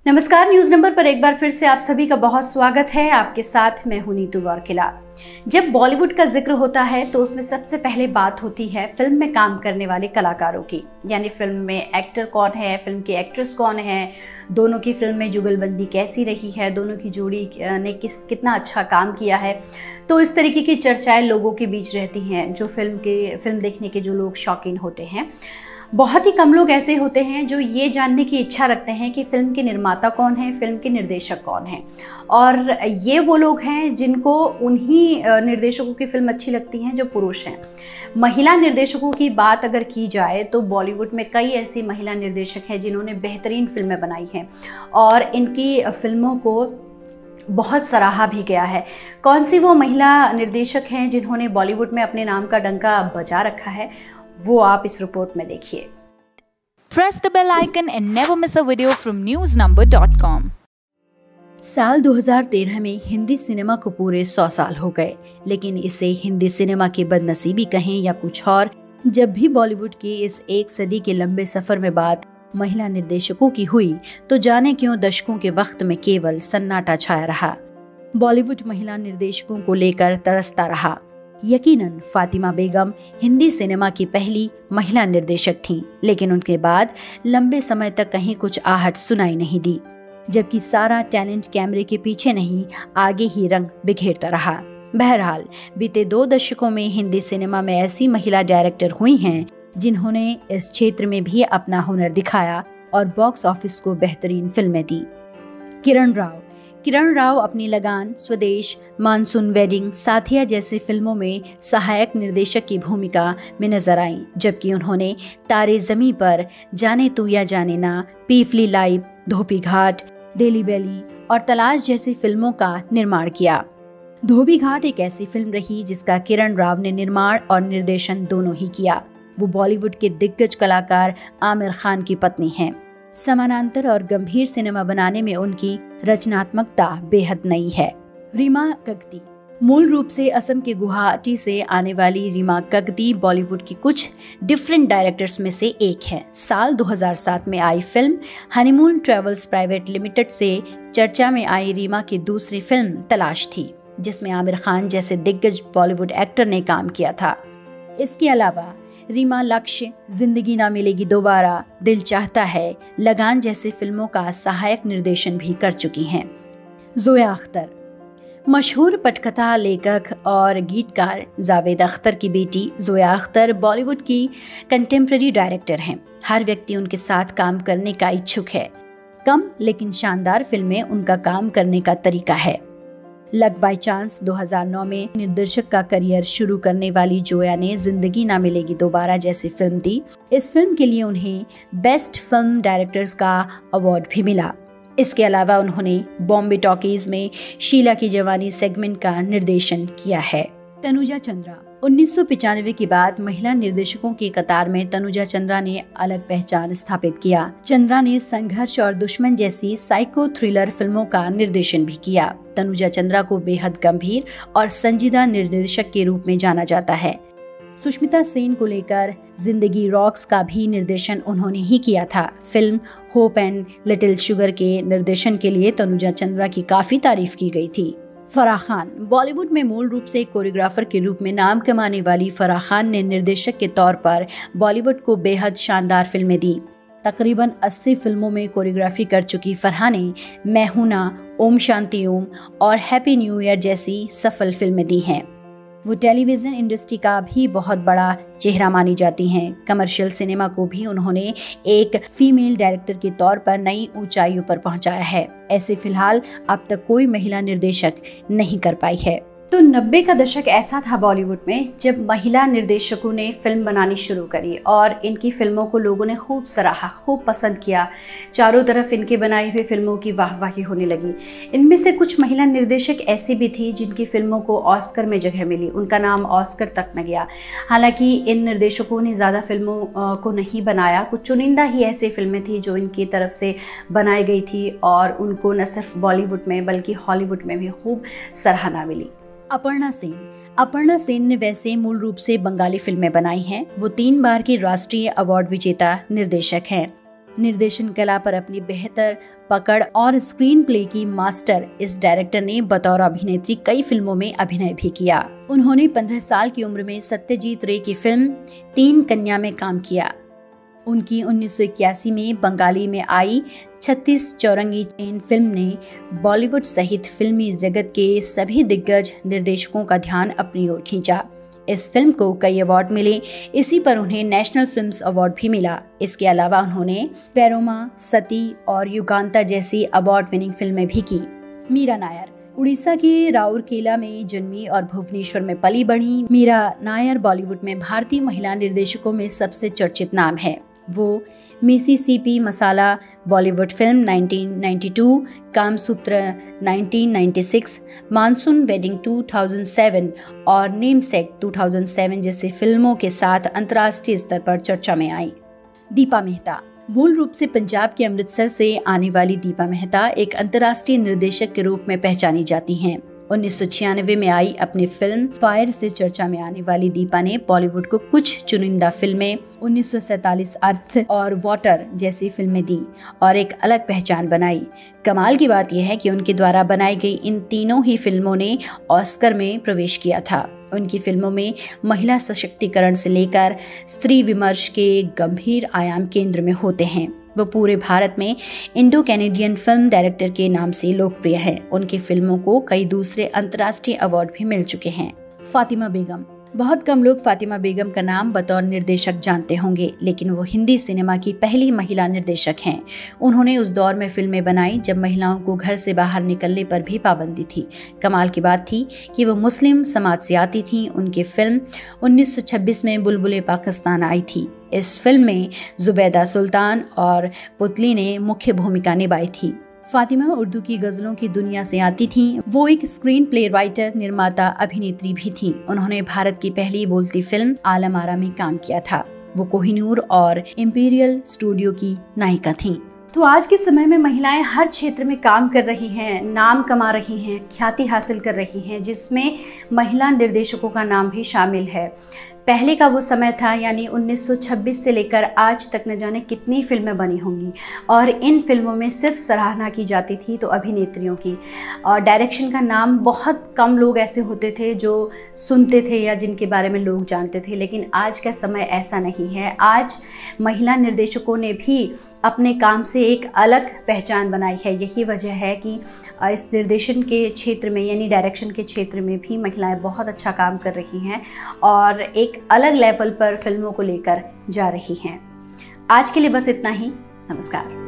नमस्कार, news number पर एक बार फिर से आप सभी का बहुत स्वागत है। आपके साथ मैं हूं नीतू गौरकिला। जब बॉलीवुड का जिक्र होता है तो उसमें सबसे पहले बात होती है फिल्म में काम करने वाले कलाकारों की, यानी फिल्म में एक्टर कौन है, फिल्म की एक्ट्रेस कौन है, दोनों की फिल्म में जुगलबंदी कैसी रही है, दोनों की जोड़ी ने कितना अच्छा काम किया है। तो इस तरीके की चर्चाएं लोगों के बीच रहती हैं, जो फिल्म देखने के जो लोग शौकीन होते हैं। बहुत ही कम लोग ऐसे होते हैं जो ये जानने की इच्छा रखते हैं कि फिल्म के निर्माता कौन है, फिल्म के निर्देशक कौन है। और ये वो लोग हैं जिनको उन्हीं निर्देशकों की फिल्म अच्छी लगती हैं जो पुरुष हैं। महिला निर्देशकों की बात अगर की जाए तो बॉलीवुड में कई ऐसी महिला निर्देशक हैं जिन्होंने बेहतरीन फिल्में बनाई हैं और इनकी फिल्मों को बहुत सराहा भी गया है। कौन सी वो महिला निर्देशक हैं जिन्होंने बॉलीवुड में अपने नाम का डंका बजा रखा है, वो आप इस रिपोर्ट में देखिए। Press the bell icon and never miss a video from newsnumber.com। साल 2013 में हिंदी सिनेमा को पूरे 100 साल हो गए, लेकिन इसे हिंदी सिनेमा की बदनसीबी कहें या कुछ और, जब भी बॉलीवुड की इस एक सदी के लंबे सफर में बात महिला निर्देशकों की हुई तो जाने क्यों दशकों के वक्त में केवल सन्नाटा छाया रहा। बॉलीवुड महिला निर्देशकों को लेकर तरसता रहा। यकीनन फातिमा बेगम हिंदी सिनेमा की पहली महिला निर्देशक थीं, लेकिन उनके बाद लंबे समय तक कहीं कुछ आहट सुनाई नहीं दी। जबकि सारा टैलेंट कैमरे के पीछे नहीं, आगे ही रंग बिखेरता रहा। बहरहाल बीते 2 दशकों में हिंदी सिनेमा में ऐसी महिला डायरेक्टर हुई हैं जिन्होंने इस क्षेत्र में भी अपना हुनर दिखाया और बॉक्स ऑफिस को बेहतरीन फिल्में दी। किरण राव अपनी लगान, स्वदेश, मानसून वेडिंग, साथिया जैसी फिल्मों में सहायक निर्देशक की भूमिका में नजर आईं, जबकि उन्होंने तारे ज़मीं पर, जाने तू या जाने ना, पीफली लाइव, धोबी घाट, डेली बेली और तलाश जैसी फिल्मों का निर्माण किया। धोबी घाट एक ऐसी फिल्म रही जिसका किरण राव ने निर्माण और निर्देशन दोनों ही किया। वो बॉलीवुड के दिग्गज कलाकार आमिर खान की पत्नी हैं। समानांतर और गंभीर सिनेमा बनाने में उनकी रचनात्मकता बेहद नई है। रीमा कगती, मूल रूप से असम के गुवाहाटी से आने वाली रीमा कगती बॉलीवुड की कुछ डिफरेंट डायरेक्टर्स में से एक हैं। साल 2007 में आई film Honeymoon Travels Private Limited से चर्चा में आई रीमा की दूसरी फिल्म तलाश थी, जिसमें आमिर खान जैसे दिग्गज बॉलीवुड एक्टर ने काम किया था। इसके अलावा रीमा लक्ष्य, जिंदगी ना मिलेगी दोबारा, दिल चाहता है, लगान जैसी फिल्मों का सहायक निर्देशन भी कर चुकी हैं। जोया अख्तर, मशहूर पटकथा लेखक और गीतकार जावेद अख्तर की बेटी जोया अख्तर बॉलीवुड की कंटेम्प्रेरी डायरेक्टर हैं। हर व्यक्ति उनके साथ काम करने का इच्छुक है। कम लेकिन शानदार फिल्में उनका काम करने का तरीका है। लक बाय चांस 2009 में निर्देशक का करियर शुरू करने वाली जोया ने जिंदगी ना मिलेगी दोबारा जैसी फिल्म दी। इस फिल्म के लिए उन्हें बेस्ट फिल्म डायरेक्टर्स का अवार्ड भी मिला। इसके अलावा उन्होंने बॉम्बे टॉकीज में शीला की जवानी सेगमेंट का निर्देशन किया है। तनुजा चंद्रा, 1995 के बाद महिला निर्देशकों की कतार में तनुजा चंद्रा ने अलग पहचान स्थापित किया। चंद्रा ने संघर्ष और दुश्मन जैसी साइको थ्रिलर फिल्मों का निर्देशन भी किया। तनुजा चंद्रा को बेहद गंभीर और संजीदा निर्देशक के रूप में जाना जाता है। सुष्मिता सेन को लेकर जिंदगी रॉक्स का भी निर्देशन उन्होंने ही किया था। Film hope and little sugar के निर्देशन के लिए तनुजा चंद्रा की काफी तारीफ की गई थी। फराह खान, बॉलीवुड में मूल रूप से कोरियोग्राफर के रूप में नाम कमाने वाली फराह खान ने निर्देशक के तौर पर बॉलीवुड को बेहद शानदार फिल्में दी। तकरीबन 80 फिल्मों में कोरियोग्राफी कर चुकी फराह ने मैं हूं ना, ओम शांति ओम और हैप्पी न्यू ईयर जैसी सफल फिल्में दी हैं। वो टेलीविजन इंडस्ट्री का भी बहुत बड़ा चेहरा मानी जाती हैं। कमर्शियल सिनेमा को भी उन्होंने एक फीमेल डायरेक्टर के तौर पर नई ऊंचाइयों पर पहुंचाया है। ऐसे फिलहाल अब तक कोई महिला निर्देशक नहीं कर पाई है। तो 90 का दशक ऐसा था बॉलीवुड में जब महिला निर्देशकों ने फिल्म बनानी शुरू करी और इनकी फिल्मों को लोगों ने खूब सराहा, खूब पसंद किया। चारों तरफ इनके बनाई हुई फिल्मों की वाहवाही होने लगी। इनमें से कुछ महिला निर्देशक ऐसी भी थी जिनकी फिल्मों को ऑस्कर में जगह मिली, उनका नाम ऑस्कर तक में गया। हालांकि इन निर्देशकों ने ज़्यादा फिल्मों को नहीं बनाया, कुछ चुनिंदा ही ऐसी फिल्में थी जो इनकी तरफ से बनाई गई थी और उनको न सिर्फ बॉलीवुड में बल्कि हॉलीवुड में भी खूब सराहना मिली। अपर्णा सेन ने वैसे मूल रूप से बंगाली फिल्में बनाई हैं। वो 3 बार की राष्ट्रीय अवार्ड विजेता निर्देशक हैं। निर्देशन कला पर अपनी बेहतर पकड़ और स्क्रीन प्ले की मास्टर इस डायरेक्टर ने बतौर अभिनेत्री कई फिल्मों में अभिनय भी किया। उन्होंने 15 साल की उम्र में सत्यजीत रे की फिल्म 3 कन्या में काम किया। उनकी 1981 में बंगाली में आई 36 चौरंगी चेन फिल्म ने बॉलीवुड सहित फिल्मी जगत के सभी दिग्गज निर्देशकों का ध्यान अपनी ओर खींचा। इस फिल्म को कई अवार्ड मिले। इसी पर उन्हें नेशनल फिल्म्स अवार्ड भी मिला। इसके अलावा उन्होंने पैरोमा, सती और युगांता जैसी अवार्ड विनिंग फिल्में भी की। मीरा नायर उड़ीसा के राउरकेला में जन्मी और भुवनेश्वर में पली बढ़ी मीरा नायर बॉलीवुड में भारतीय महिला निर्देशकों में सबसे चर्चित नाम है। वो Mississippi Masala Bollywood film 1992, Kamasutra 1996, Monsoon Wedding 2007 और नेमसेक 2007 जैसी फिल्मों के साथ अंतर्राष्ट्रीय स्तर पर चर्चा में आई। दीपा मेहता मूल रूप से पंजाब के अमृतसर से आने वाली दीपा मेहता एक अंतर्राष्ट्रीय निर्देशक के रूप में पहचानी जाती हैं। 1996 में आई अपनी फिल्म फायर से चर्चा में आने वाली दीपा ने बॉलीवुड को कुछ चुनिंदा फिल्में 1947 अर्थ और वाटर जैसी फिल्में दी और एक अलग पहचान बनाई। कमाल की बात यह है कि उनके द्वारा बनाई गई इन तीनों ही फिल्मों ने ऑस्कर में प्रवेश किया था। उनकी फिल्मों में महिला सशक्तिकरण से लेकर स्त्री विमर्श के गंभीर आयाम केंद्र में होते हैं। वो पूरे भारत में इंडो कैनेडियन फिल्म डायरेक्टर के नाम से लोकप्रिय है। उनकी फिल्मों को कई दूसरे अंतर्राष्ट्रीय अवार्ड भी मिल चुके हैं। फातिमा बेगम बहुत कम लोग फातिमा बेगम का नाम बतौर निर्देशक जानते होंगे, लेकिन वो हिंदी सिनेमा की पहली महिला निर्देशक हैं। उन्होंने उस दौर में फिल्में बनाई जब महिलाओं को घर से बाहर निकलने पर भी पाबंदी थी। कमाल की बात थी कि वो मुस्लिम समाज से आती थीं। उनकी फिल्म 1926 में बुलबुले पाकिस्तान आई थी। इस फिल्म में जुबैदा सुल्तान और पुतली ने मुख्य भूमिका निभाई थी। फातिमा उर्दू की गजलों की दुनिया से आती थीं। वो एक स्क्रीन प्ले राइटर, निर्माता, अभिनेत्री भी थीं। उन्होंने भारत की पहली बोलती फिल्म आलम आरा में काम किया था। वो कोहिनूर और इंपीरियल स्टूडियो की नायिका थीं। तो आज के समय में महिलाएं हर क्षेत्र में काम कर रही हैं, नाम कमा रही हैं, ख्याति हासिल कर रही हैं, जिसमें महिला निर्देशकों का नाम भी शामिल है। पहले का वो समय था, यानी 1926 से लेकर आज तक न जाने कितनी फिल्में बनी होंगी और इन फिल्मों में सिर्फ सराहना की जाती थी तो अभिनेत्रियों की, और डायरेक्शन का नाम बहुत कम लोग ऐसे होते थे जो सुनते थे या जिनके बारे में लोग जानते थे। लेकिन आज का समय ऐसा नहीं है। आज महिला निर्देशकों ने भी अपने काम से एक अलग पहचान बनाई है। यही वजह है कि इस निर्देशन के क्षेत्र में यानी डायरेक्शन के क्षेत्र में भी महिलाएं बहुत अच्छा काम कर रही हैं और एक अलग लेवल पर फिल्मों को लेकर जा रही हैं। आज के लिए बस इतना ही। नमस्कार।